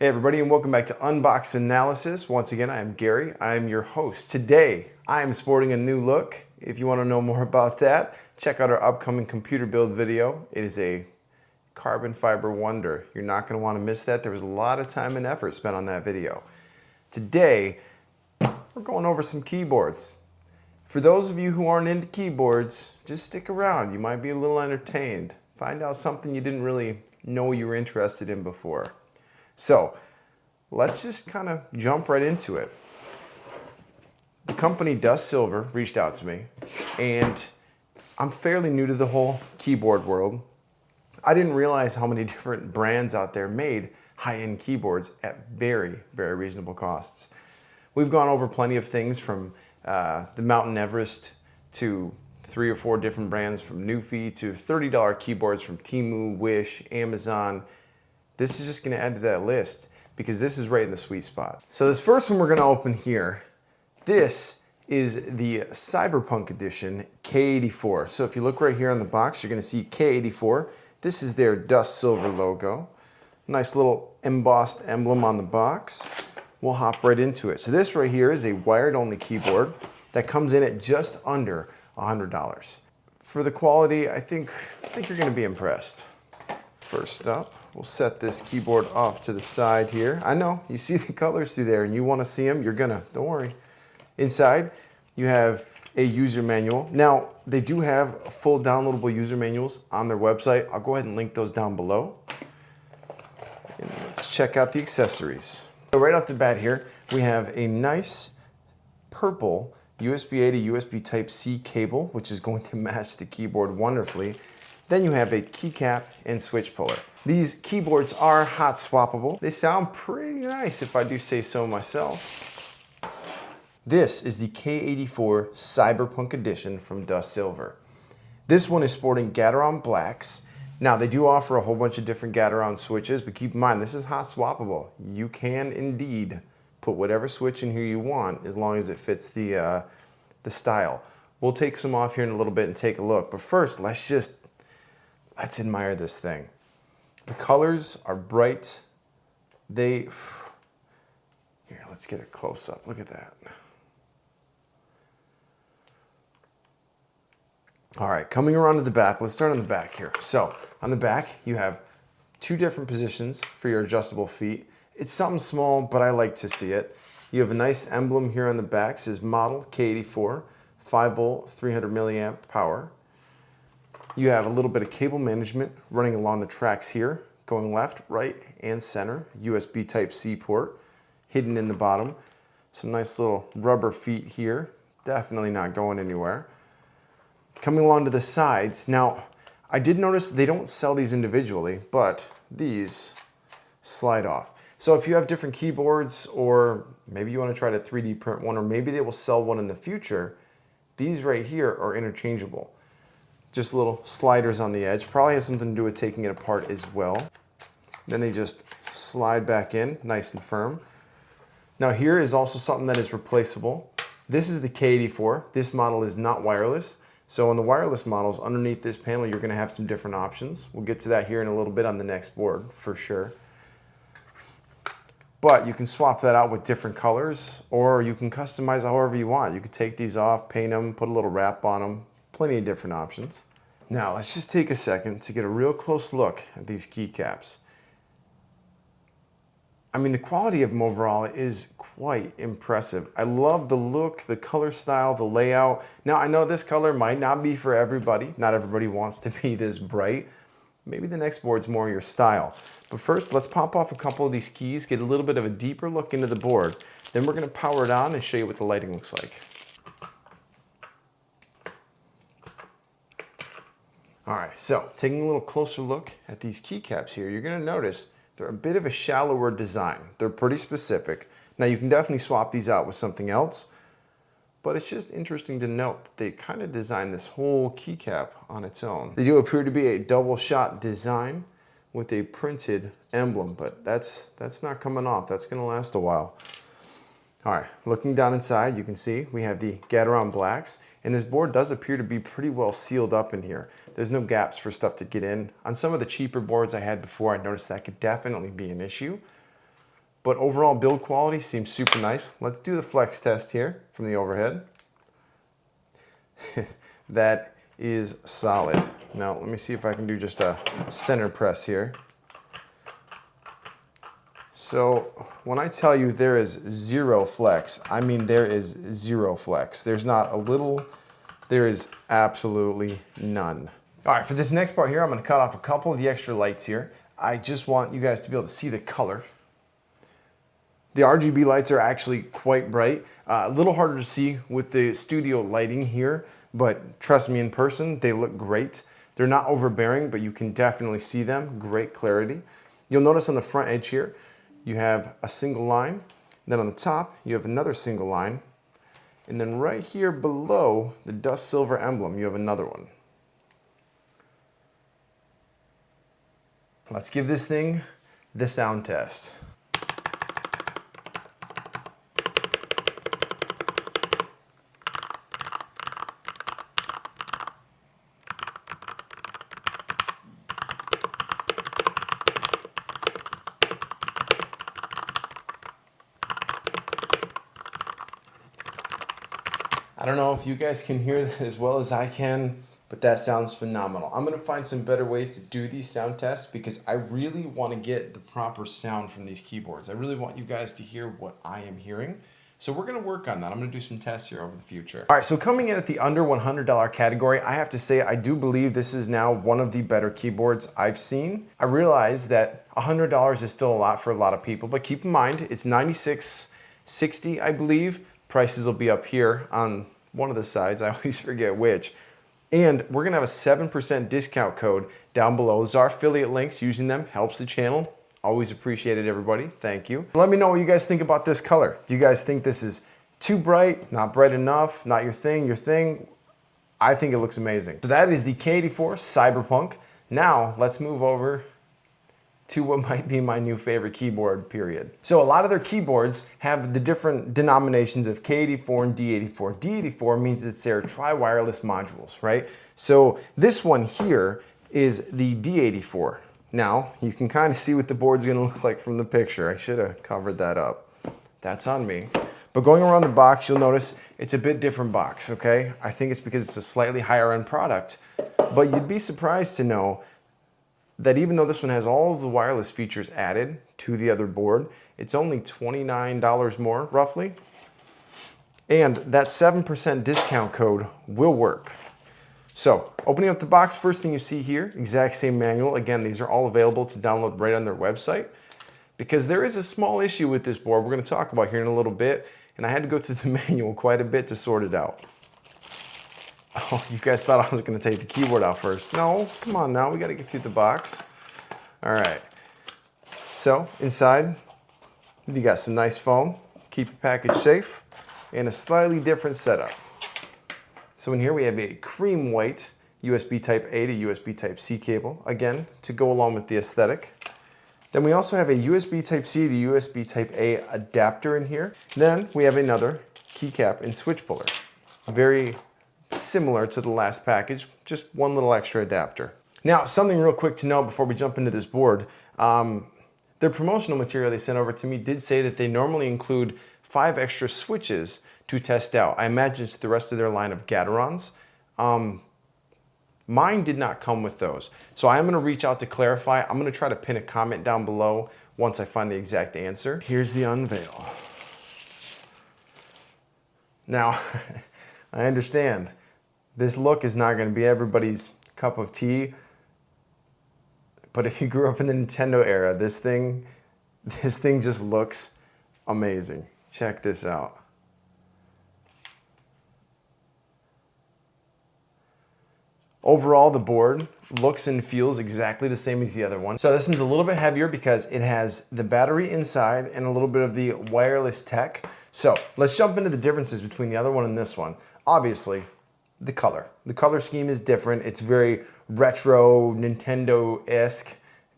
Hey everybody, and welcome back to Unbox Analysis. Once again, I am Gary. I am your host. Today, I am sporting a new look. If you want to know more about that, check out our upcoming computer build video. It is a carbon fiber wonder. You're not going to want to miss that. There was a lot of time and effort spent on that video. Today, we're going over some keyboards. For those of you who aren't into keyboards, just stick around. You might be a little entertained. Find out something you didn't really know you were interested in before. So let's just kind of jump right into it. The company DustSilver reached out to me, and I'm fairly new to the whole keyboard world. I didn't realize how many different brands out there made high-end keyboards at very, very reasonable costs. We've gone over plenty of things from the Mountain Everest to 3 or 4 different brands, from Newfie to $30 keyboards from Temu, Wish, Amazon. This is just going to add to that list because this is right in the sweet spot. So this first one we're going to open here, this is the Cyberpunk Edition K84. So if you look right here on the box, you're going to see K84. This is their DustSilver logo. Nice little embossed emblem on the box. We'll hop right into it. So this right here is a wired-only keyboard that comes in at just under $100. For the quality, I think you're going to be impressed. First up, we'll set this keyboard off to the side here. I know, you see the colors through there and you want to see them, you're gonna, don't worry. Inside, you have a user manual. Now, they do have full downloadable user manuals on their website. I'll go ahead and link those down below. And let's check out the accessories. So right off the bat here, we have a nice purple USB-A to USB Type-C cable, which is going to match the keyboard wonderfully. Then you have a keycap and switch puller. These keyboards are hot swappable. They sound pretty nice if I do say so myself. This is the K84 Cyberpunk Edition from DustSilver. This one is sporting Gateron blacks. Now they do offer a whole bunch of different Gateron switches, but keep in mind this is hot swappable. You can indeed put whatever switch in here you want as long as it fits the style. We'll take some off here in a little bit and take a look, but first let's admire this thing. The colors are bright. Here, let's get a close up. Look at that. All right, coming around to the back, let's start on the back here. So on the back, you have 2 different positions for your adjustable feet. It's something small, but I like to see it. You have a nice emblem here on the back. It says model K84, 5-volt, 300 milliamp power. You have a little bit of cable management running along the tracks here, going left, right, and center. USB Type-C port hidden in the bottom. Some nice little rubber feet here. Definitely not going anywhere. Coming along to the sides. Now, I did notice they don't sell these individually, but these slide off. So if you have different keyboards, or maybe you want to try to 3D print one, or maybe they will sell one in the future, these right here are interchangeable. Just little sliders on the edge. Probably has something to do with taking it apart as well. Then they just slide back in, nice and firm. Now here is also something that is replaceable. This is the K84. This model is not wireless. So on the wireless models, underneath this panel, you're gonna have some different options. We'll get to that here in a little bit on the next board, for sure. But you can swap that out with different colors, or you can customize however you want. You could take these off, paint them, put a little wrap on them. Plenty of different options. Now let's just take a second to get a real close look at these keycaps. I mean, the quality of them overall is quite impressive. I love the look, the color style, the layout. Now I know this color might not be for everybody. Not everybody wants to be this bright. Maybe the next board's more your style. But first, let's pop off a couple of these keys, get a little bit of a deeper look into the board. Then we're gonna power it on and show you what the lighting looks like. All right, so taking a little closer look at these keycaps here, you're gonna notice they're a bit of a shallower design. They're pretty specific. Now you can definitely swap these out with something else, but it's just interesting to note that they kind of designed this whole keycap on its own. They do appear to be a double shot design with a printed emblem, but that's not coming off. That's gonna last a while. All right, looking down inside, you can see we have the Gateron blacks, and this board does appear to be pretty well sealed up in here. There's no gaps for stuff to get in. On some of the cheaper boards I had before, I noticed that could definitely be an issue. but overall build quality seems super nice. Let's do the flex test here from the overhead. That is solid. Now let me see if I can do just a center press here. So when I tell you there is zero flex, I mean there is zero flex. There's not a little, there is absolutely none. All right, for this next part here, I'm gonna cut off a couple of the extra lights here. I just want you guys to be able to see the color. The RGB lights are actually quite bright. A little harder to see with the studio lighting here, but trust me, in person, they look great. They're not overbearing, but you can definitely see them. Great clarity. You'll notice on the front edge here, you have a single line. Then on the top, you have another single line. And then right here below the DustSilver emblem, you have another one. Let's give this thing the sound test. I don't know if you guys can hear that as well as I can, but that sounds phenomenal. I'm gonna find some better ways to do these sound tests because I really wanna get the proper sound from these keyboards. I really want you guys to hear what I am hearing. So we're gonna work on that. I'm gonna do some tests here over the future. All right, so coming in at the under $100 category, I have to say I do believe this is now one of the better keyboards I've seen. I realize that $100 is still a lot for a lot of people, but keep in mind, it's $96.60, I believe. Prices will be up here on one of the sides. I always forget which. And we're gonna have a 7% discount code down below. Those are affiliate links. Using them helps the channel. Always appreciate it, everybody. Thank you. Let me know what you guys think about this color. Do you guys think this is too bright, not bright enough, not your thing, your thing? I think it looks amazing. So that is the K84 Cyberpunk. Now let's move over to what might be my new favorite keyboard, period. So a lot of their keyboards have the different denominations of K84 and D84. D84 means it's their tri-wireless modules, right? So this one here is the D84. Now, you can kind of see what the board's gonna look like from the picture. I should have covered that up. That's on me. But going around the box, you'll notice it's a bit different box, okay? I think it's because it's a slightly higher end product, but you'd be surprised to know that even though this one has all of the wireless features added to the other board, it's only $29 more, roughly. And that 7% discount code will work. So, opening up the box, first thing you see here, exact same manual. Again, these are all available to download right on their website. Because there is a small issue with this board we're gonna talk about here in a little bit, and I had to go through the manual quite a bit to sort it out. Oh, you guys thought I was gonna take the keyboard out first. No, come on now, we gotta get through the box. All right, so inside, you got some nice foam, keep your package safe, and a slightly different setup. So in here we have a cream white USB Type A to USB Type C cable, again, to go along with the aesthetic. Then we also have a USB Type C to USB Type A adapter in here. Then we have another keycap and switch puller. Very similar to the last package, just one little extra adapter. Now, something real quick to know before we jump into this board. Their promotional material they sent over to me did say that they normally include 5 extra switches to test out. I imagine it's the rest of their line of Gaterons. Mine did not come with those. So I am gonna reach out to clarify. I'm gonna try to pin a comment down below once I find the exact answer. Here's the unveil. Now, I understand this look is not gonna be everybody's cup of tea, but if you grew up in the Nintendo era, this thing just looks amazing. Check this out. Overall, the board looks and feels exactly the same as the other one. So this one's a little bit heavier because it has the battery inside and a little bit of the wireless tech. So let's jump into the differences between the other one and this one. Obviously, the color. The color scheme is different. It's very retro, Nintendo-esque,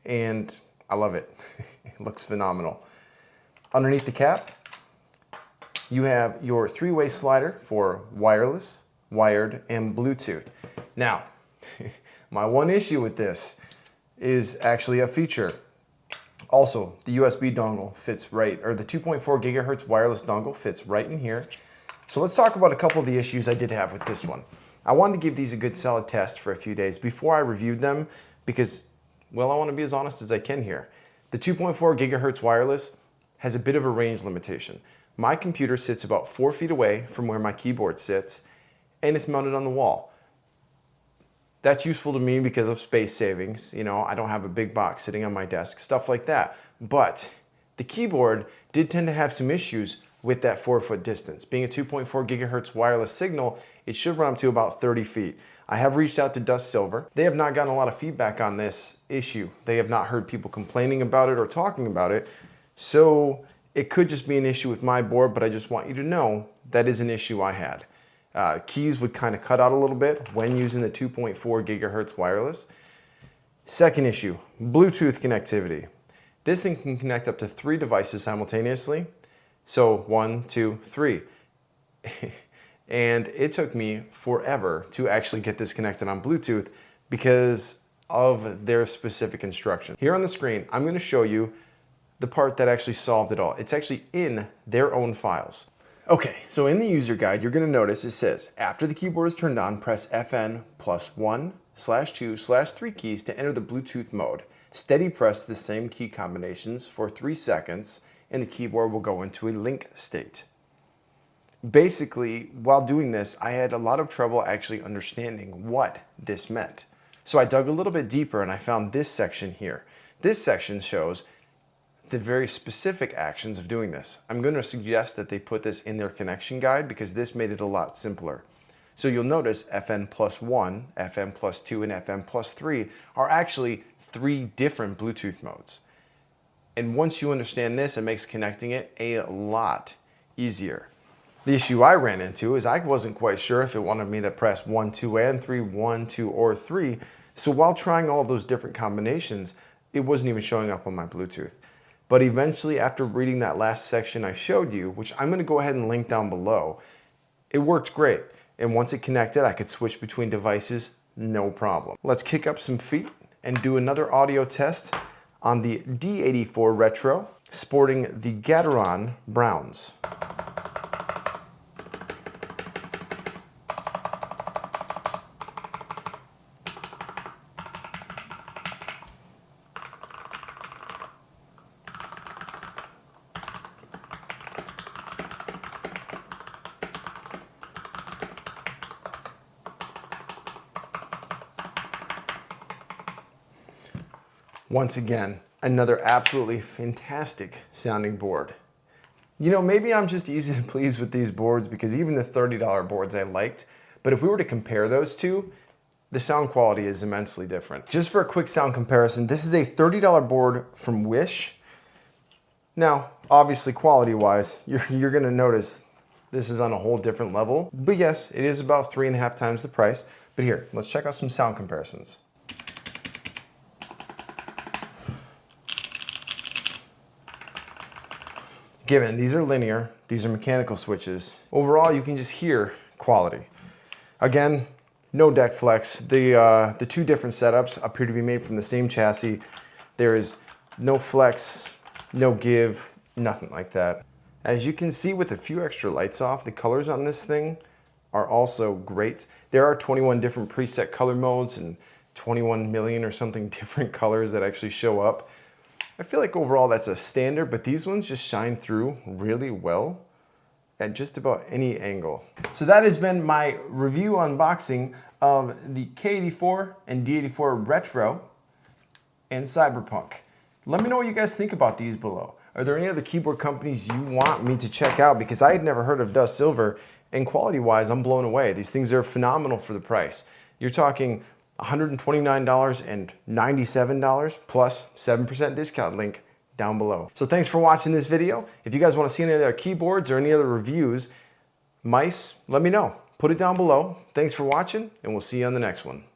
and I love it. It looks phenomenal. Underneath the cap, you have your 3-way slider for wireless, wired, and Bluetooth. Now, my one issue with this is actually a feature. Also, the USB dongle fits right, or the 2.4 gigahertz wireless dongle fits right in here. So let's talk about a couple of the issues I did have with this one. I wanted to give these a good solid test for a few days before I reviewed them because, well, I want to be as honest as I can here. The 2.4 gigahertz wireless has a bit of a range limitation. My computer sits about 4 feet away from where my keyboard sits, and it's mounted on the wall. That's useful to me because of space savings. You know, I don't have a big box sitting on my desk, stuff like that. But the keyboard did tend to have some issues with that 4-foot distance. Being a 2.4 gigahertz wireless signal, it should run up to about 30 feet. I have reached out to DustSilver. They have not gotten a lot of feedback on this issue. They have not heard people complaining about it or talking about it. So it could just be an issue with my board, but I just want you to know that is an issue I had. Keys would kind of cut out a little bit when using the 2.4 gigahertz wireless. Second issue, Bluetooth connectivity. This thing can connect up to 3 devices simultaneously. So 1, 2, 3. And it took me forever to actually get this connected on Bluetooth because of their specific instruction. Here on the screen, I'm going to show you the part that actually solved it all. It's actually in their own files. Okay, so in the user guide, you're going to notice it says, after the keyboard is turned on, press FN +1/2/3 keys to enter the Bluetooth mode. Steady press the same key combinations for 3 seconds, and the keyboard will go into a link state. Basically, while doing this, I had a lot of trouble actually understanding what this meant. So I dug a little bit deeper and I found this section here. This section shows the very specific actions of doing this. I'm going to suggest that they put this in their connection guide because this made it a lot simpler. So you'll notice FN +1, FM +2, and FM +3 are actually 3 different Bluetooth modes. And once you understand this, it makes connecting it a lot easier. The issue I ran into is I wasn't quite sure if it wanted me to press 1, 2, and 3, 1, 2, or 3. So while trying all of those different combinations, it wasn't even showing up on my Bluetooth. But eventually, after reading that last section I showed you, which I'm going to go ahead and link down below, it worked great. And once it connected, I could switch between devices, no problem. Let's kick up some feet and do another audio test on the D84 Retro, sporting the Gateron Browns. Once again, another absolutely fantastic sounding board. You know, maybe I'm just easy to please with these boards because even the $30 boards I liked, but if we were to compare those two, the sound quality is immensely different. Just for a quick sound comparison, this is a $30 board from Wish. Now, obviously quality-wise, you're gonna notice this is on a whole different level, but yes, it is about 3.5 times the price. But here, let's check out some sound comparisons. Given these are linear, these are mechanical switches, overall you can just hear quality. Again, no deck flex. The 2 different setups appear to be made from the same chassis. There is no flex, no give, nothing like that. As you can see with a few extra lights off, the colors on this thing are also great. There are 21 different preset color modes and 21 million or something different colors that actually show up. I feel like overall that's a standard, but these ones just shine through really well at just about any angle. So that has been my review unboxing of the K84 and D84 Retro and Cyberpunk. Let me know what you guys think about these below. Are there any other keyboard companies you want me to check out? Because I had never heard of DustSilver, and quality-wise, I'm blown away. These things are phenomenal for the price. You're talking $129.97 plus 7% discount link down below. So thanks for watching this video. If you guys want to see any other keyboards or any other reviews, mice, let me know. Put it down below. Thanks for watching, and we'll see you on the next one.